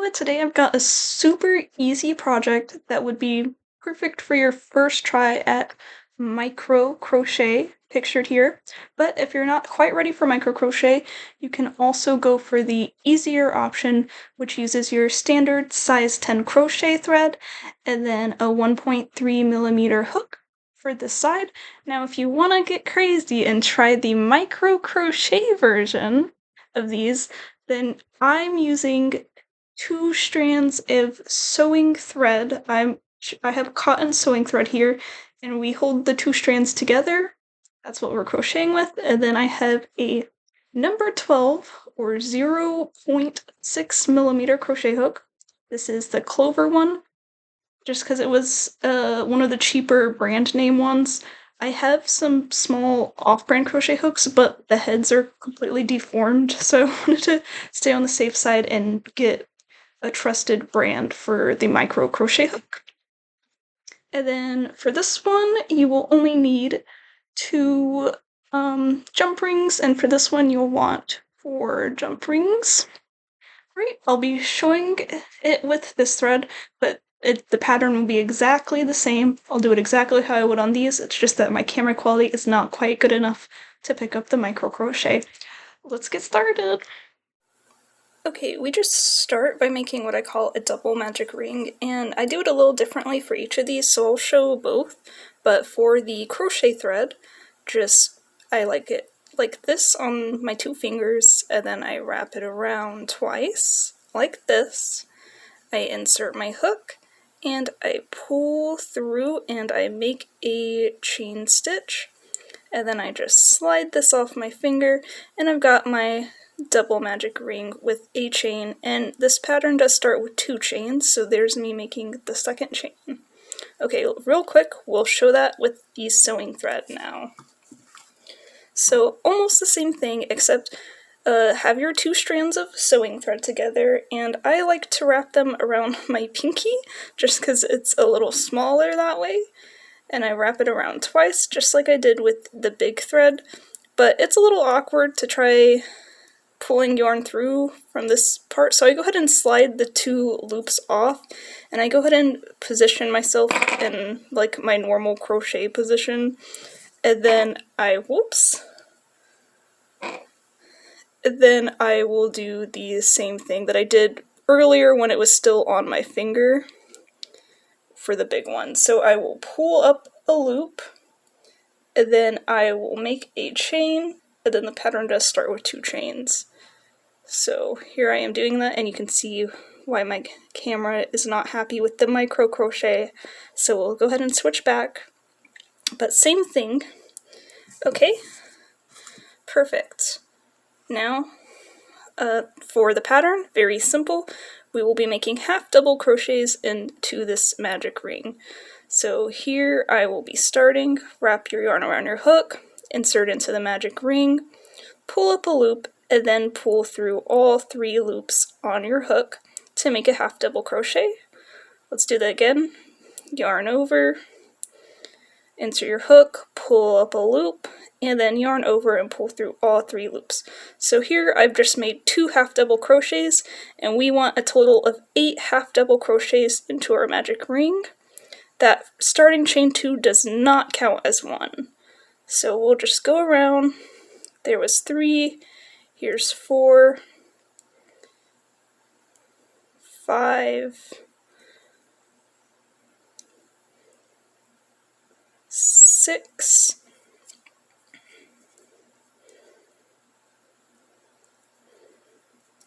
that today I've got a super easy project that would be perfect for your first try at micro crochet, pictured here. But if you're not quite ready for micro crochet, you can also go for the easier option, which uses your standard size 10 crochet thread and then a 1.3 millimeter hook for this side. Now, if you want to get crazy and try the micro crochet version of these, then I'm using 2 strands of sewing thread. I have cotton sewing thread here, and we hold the 2 strands together. That's what we're crocheting with. And then I have a number 12 or 0.6 millimeter crochet hook. This is the Clover one, just because it was one of the cheaper brand name ones. I have some small off-brand crochet hooks, but the heads are completely deformed, so I wanted to stay on the safe side and get a trusted brand for the micro crochet hook. And then for this one, you will only need 2 jump rings, and for this one you'll want 4 jump rings. Right, I'll be showing it with this thread, but the pattern will be exactly the same. I'll do it exactly how I would on these. It's just that my camera quality is not quite good enough to pick up the micro crochet. Let's get started. Okay, we just start by making what I call a double magic ring, and I do it a little differently for each of these, so I'll show both. But for the crochet thread, I like it like this on my 2 fingers, and then I wrap it around twice, like this. I insert my hook, and I pull through, and I make a chain stitch, and then I just slide this off my finger, and I've got my double magic ring with a chain, and this pattern does start with 2 chains, so there's me making the second chain. Okay, real quick, we'll show that with the sewing thread now. So almost the same thing, except have your 2 strands of sewing thread together, and I like to wrap them around my pinky, just because it's a little smaller that way, and I wrap it around twice, just like I did with the big thread, but it's a little awkward to try pulling yarn through from this part, so I go ahead and slide the 2 loops off, and I go ahead and position myself in like my normal crochet position, and then I will do the same thing that I did earlier when it was still on my finger for the big one. So I will pull up a loop, and then I will make a chain, and then the pattern does start with 2 chains. So here I am doing that, and you can see why my camera is not happy with the micro crochet. So we'll go ahead and switch back, but same thing. Okay, perfect. Now for the pattern, very simple. We will be making half double crochets into this magic ring. So here I will be starting. Wrap your yarn around your hook, insert into the magic ring, pull up a loop, and then pull through all 3 loops on your hook to make a half double crochet. Let's do that again. Yarn over, insert your hook, pull up a loop, and then yarn over and pull through all 3 loops. So here I've just made 2 half double crochets, and we want a total of 8 half double crochets into our magic ring. That starting chain 2 does not count as 1. So we'll just go around. There was 3, here's 4, 5, 6,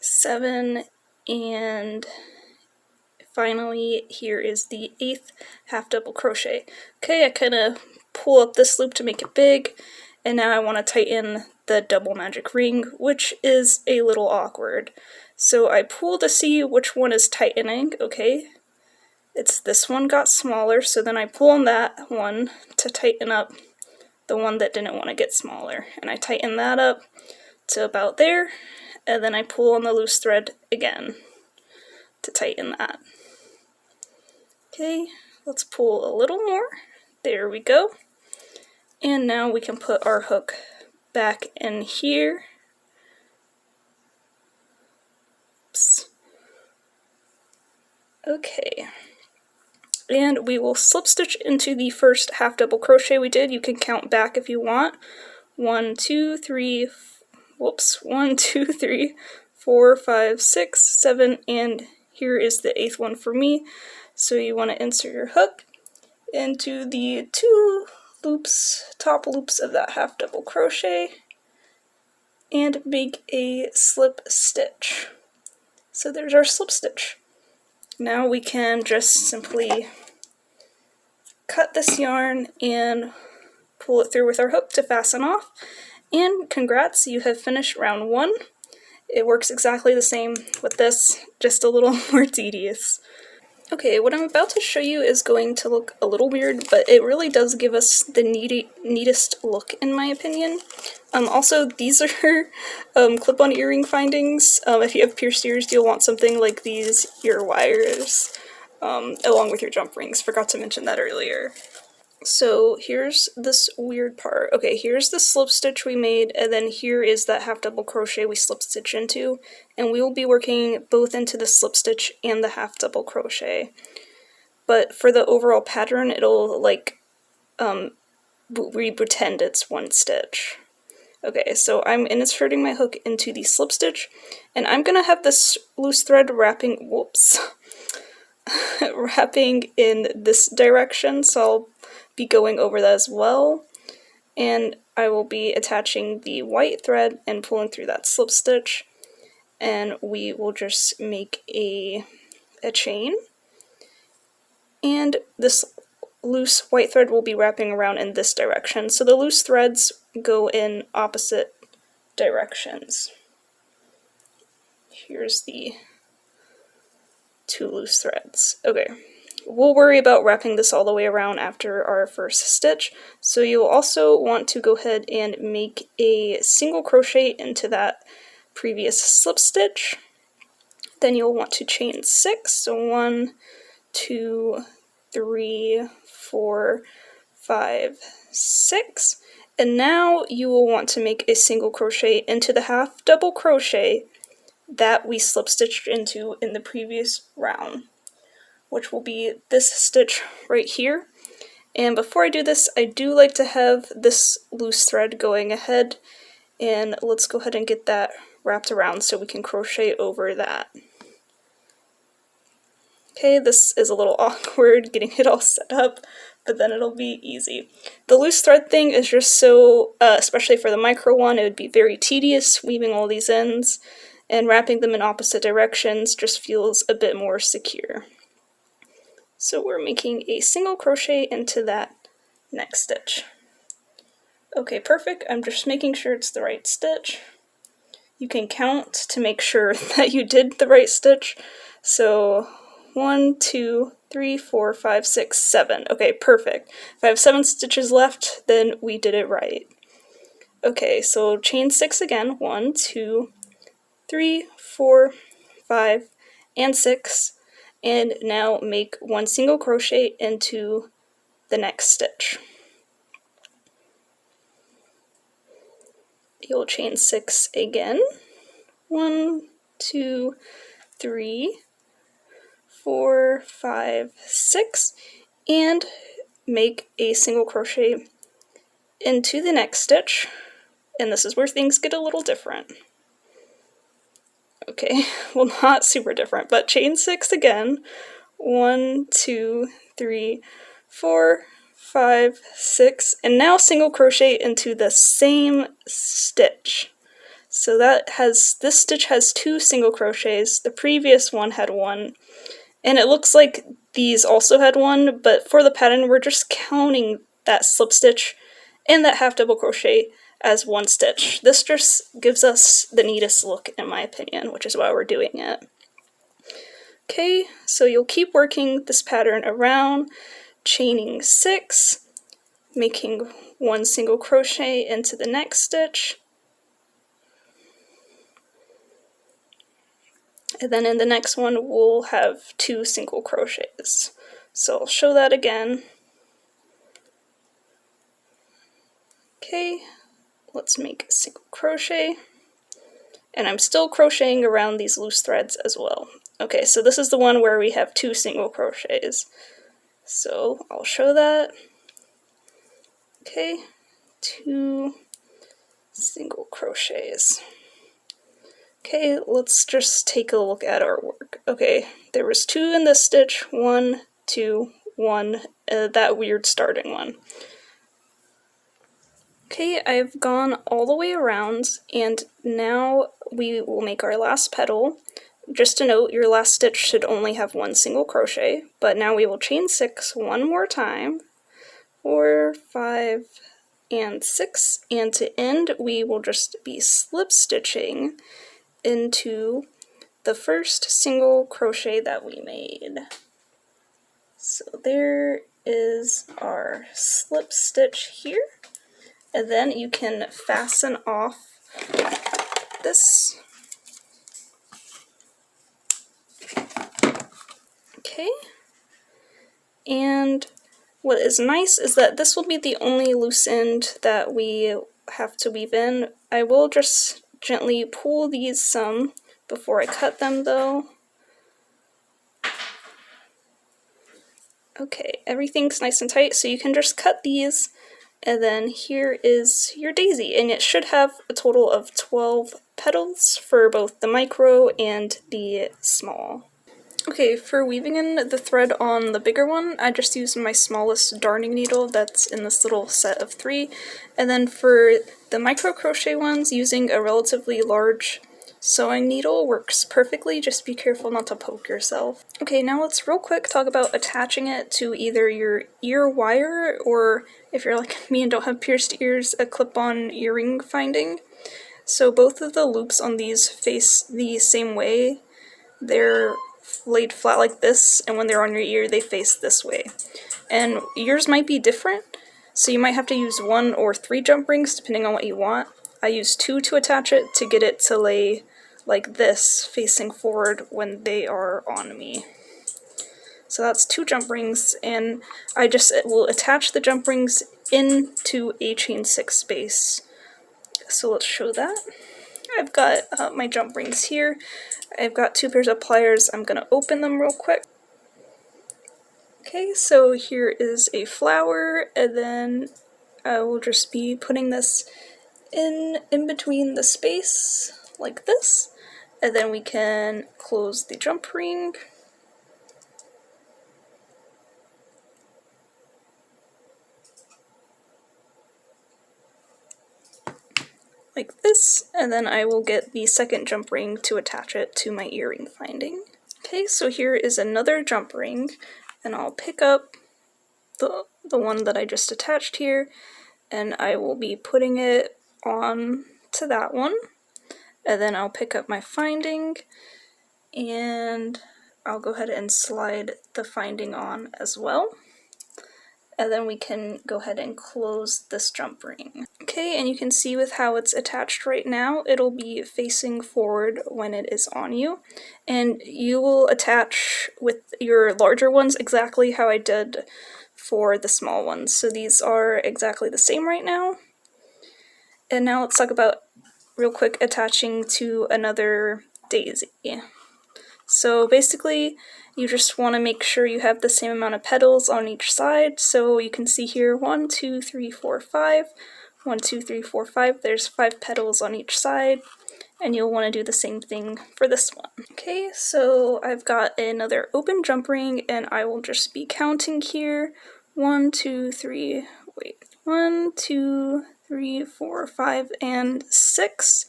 7, and finally here is the 8th half double crochet. Okay, I kind of pull up this loop to make it big, and now I want to tighten the double magic ring, which is a little awkward. So I pull to see which one is tightening. Okay, it's this one got smaller, so then I pull on that one to tighten up the one that didn't want to get smaller, and I tighten that up to about there, and then I pull on the loose thread again to tighten that. Okay, let's pull a little more. There we go. And now we can put our hook back in here. Oops. Okay, and we will slip stitch into the first half double crochet we did. You can count back if you want. 1, 2, 3, whoops, 1, 2, 3, 4, 5, 6, 7, and here is the 8th one for me. So you want to insert your hook into the 2 loops, top loops of that half double crochet, and make a slip stitch. So there's our slip stitch. Now we can just simply cut this yarn and pull it through with our hook to fasten off. And congrats, you have finished round 1. It works exactly the same with this, just a little more tedious. Okay, what I'm about to show you is going to look a little weird, but it really does give us the neatest look, in my opinion. Also, these are clip-on earring findings. If you have pierced ears, you'll want something like these ear wires, along with your jump rings. Forgot to mention that earlier. So here's this weird part. Okay, here's the slip stitch we made, and then here is that half double crochet we slip stitch into, and we will be working both into the slip stitch and the half double crochet. But for the overall pattern, it'll like we pretend it's one stitch. Okay, so I'm inserting my hook into the slip stitch, and I'm gonna have this loose thread wrapping, whoops, wrapping in this direction, so I'll be going over that as well, and I will be attaching the white thread and pulling through that slip stitch, and we will just make a chain, and this loose white thread will be wrapping around in this direction, so the loose threads go in opposite directions. Here's the 2 loose threads. Okay. We'll worry about wrapping this all the way around after our first stitch, so you'll also want to go ahead and make a single crochet into that previous slip stitch. Then you'll want to chain 6, so 1, 2, 3, 4, 5, 6, and now you will want to make a single crochet into the half double crochet that we slip stitched into in the previous round, which will be this stitch right here. And before I do this, I do like to have this loose thread going ahead, and let's go ahead and get that wrapped around so we can crochet over that. Okay, this is a little awkward getting it all set up, but then it'll be easy. The loose thread thing is just so, especially for the micro one, it would be very tedious weaving all these ends, and wrapping them in opposite directions just feels a bit more secure. So we're making a single crochet into that next stitch. Okay, perfect. I'm just making sure it's the right stitch. You can count to make sure that you did the right stitch. So 1, 2, 3, 4, 5, 6, 7. Okay, perfect. If I have 7 stitches left, then we did it right. Okay, so chain 6 again. 1, 2, 3, 4, 5, and 6. And now make 1 single crochet into the next stitch. You'll chain 6 again. 1, 2, 3, 4, 5, 6, and make a single crochet into the next stitch. And this is where things get a little different. Okay, well, not super different, but chain 6 again. 1, 2, 3, 4, 5, 6, and now single crochet into the same stitch. So this stitch has 2 single crochets, the previous one had 1, and it looks like these also had 1, but for the pattern we're just counting that slip stitch and that half double crochet as 1 stitch. This just gives us the neatest look, in my opinion, which is why we're doing it. Okay, so you'll keep working this pattern around, chaining 6, making 1 single crochet into the next stitch, and then in the next one we'll have 2 single crochets. So I'll show that again. Okay, let's make a single crochet, and I'm still crocheting around these loose threads as well. Okay, so this is the one where we have 2 single crochets. So I'll show that. Okay, 2 single crochets. Okay, let's just take a look at our work. Okay, there was 2 in this stitch, 1, 2, 1, that weird starting one. Okay, I've gone all the way around, and now we will make our last petal. Just to note, your last stitch should only have 1 single crochet, but now we will chain 6 one more time, 4, 5, and 6, and to end we will just be slip stitching into the first single crochet that we made. So there is our slip stitch here, and then you can fasten off this. Okay, and what is nice is that this will be the only loose end that we have to weave in. I will just gently pull these some before I cut them though. Okay, everything's nice and tight, so you can just cut these, and then here is your daisy, and it should have a total of 12 petals for both the micro and the small. Okay, for weaving in the thread on the bigger one, I just used my smallest darning needle that's in this little set of 3, and then for the micro crochet ones, using a relatively large sewing needle works perfectly, just be careful not to poke yourself. Okay, now let's real quick talk about attaching it to either your ear wire, or if you're like me and don't have pierced ears, a clip-on earring finding. So both of the loops on these face the same way. They're laid flat like this, and when they're on your ear they face this way. And yours might be different, so you might have to use 1 or 3 jump rings depending on what you want. I used 2 to attach it to get it to lay like this, facing forward when they are on me. So that's 2 jump rings, and I just will attach the jump rings into a chain 6 space. So let's show that. I've got my jump rings here. I've got 2 pairs of pliers. I'm going to open them real quick. Okay, so here is a flower, and then I will just be putting this in between the space like this, and then we can close the jump ring. Like this, and then I will get the second jump ring to attach it to my earring finding. Okay, so here is another jump ring, and I'll pick up the one that I just attached here, and I will be putting it on to that one, and then I'll pick up my finding, and I'll go ahead and slide the finding on as well. And then we can go ahead and close this jump ring. Okay, and you can see with how it's attached right now, it'll be facing forward when it is on you. And you will attach with your larger ones exactly how I did for the small ones. So these are exactly the same right now. And now let's talk about, real quick, attaching to another daisy. So basically, you just want to make sure you have the same amount of petals on each side. So you can see here 1, 2, 3, 4, 5. 1, 2, 3, 4, 5. There's 5 petals on each side, and you'll want to do the same thing for this one. Okay, so I've got another open jump ring, and I will just be counting here. 1, 2, 3, 4, 5, and 6.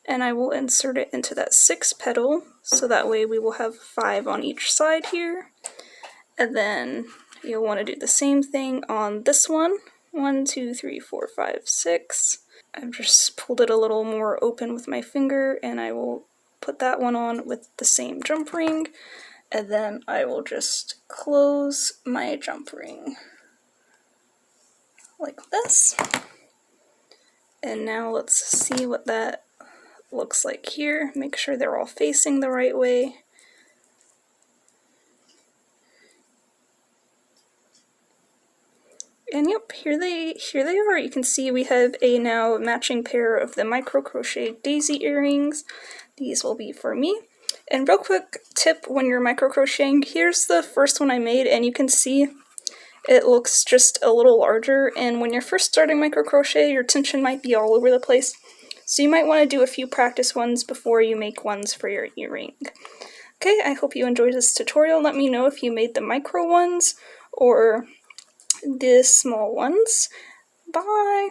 And I will insert it into that 6 petal, so that way we will have 5 on each side here. And then you'll want to do the same thing on this one. 1, 2, 3, 4, 5, 6. I've just pulled it a little more open with my finger, and I will put that one on with the same jump ring, and then I will just close my jump ring like this. And now let's see what that looks like here. Make sure they're all facing the right way. And yep, here they are. You can see we have a now matching pair of the micro crochet daisy earrings. These will be for me. And real quick tip when you're micro crocheting, here's the first one I made, and you can see it looks just a little larger, and when you're first starting micro crochet, your tension might be all over the place. So you might want to do a few practice ones before you make ones for your earring. Okay, I hope you enjoyed this tutorial. Let me know if you made the micro ones or the small ones. Bye!